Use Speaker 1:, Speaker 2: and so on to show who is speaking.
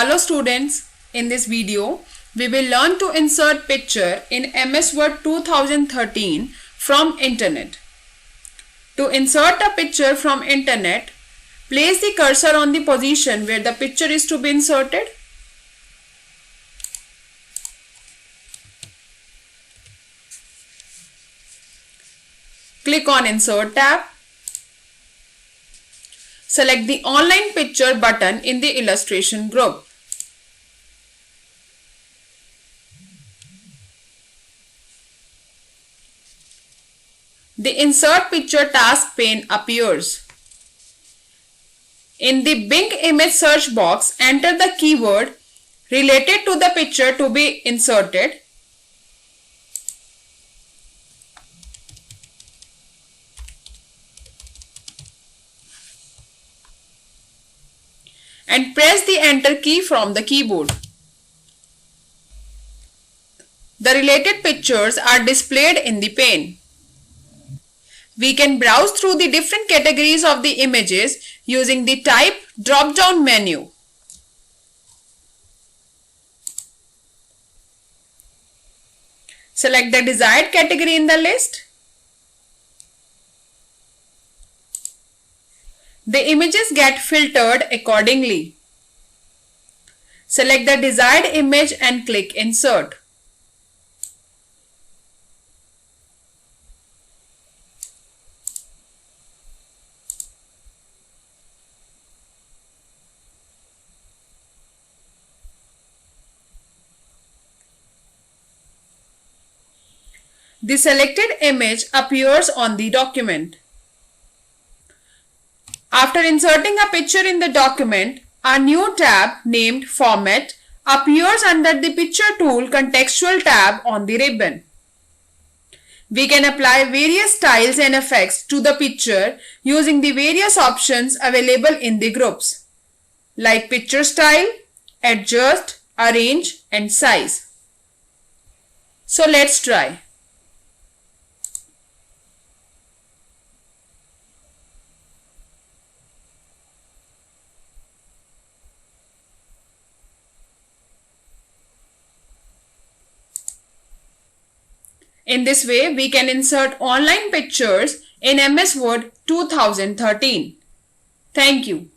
Speaker 1: Hello students, in this video we will learn to insert picture in MS Word 2013 from internet. To insert a picture from internet, place the cursor on the position where the picture is to be inserted. Click on Insert tab. Select the Online Picture button in the illustration group. The Insert Picture task pane appears. In the Bing image search box, enter the keyword related to the picture to be inserted. And press the enter key from the keyboard. The related pictures are displayed in the pane. We can browse through the different categories of the images using the Type drop-down menu. Select the desired category in the list. The images get filtered accordingly. Select the desired image and click Insert. The selected image appears on the document. After inserting a picture in the document, a new tab named Format appears under the Picture Tool Contextual tab on the ribbon. We can apply various styles and effects to the picture using the various options available in the groups, like Picture Style, Adjust, Arrange, and Size. So let's try. In this way, we can insert online pictures in MS Word 2013. Thank you.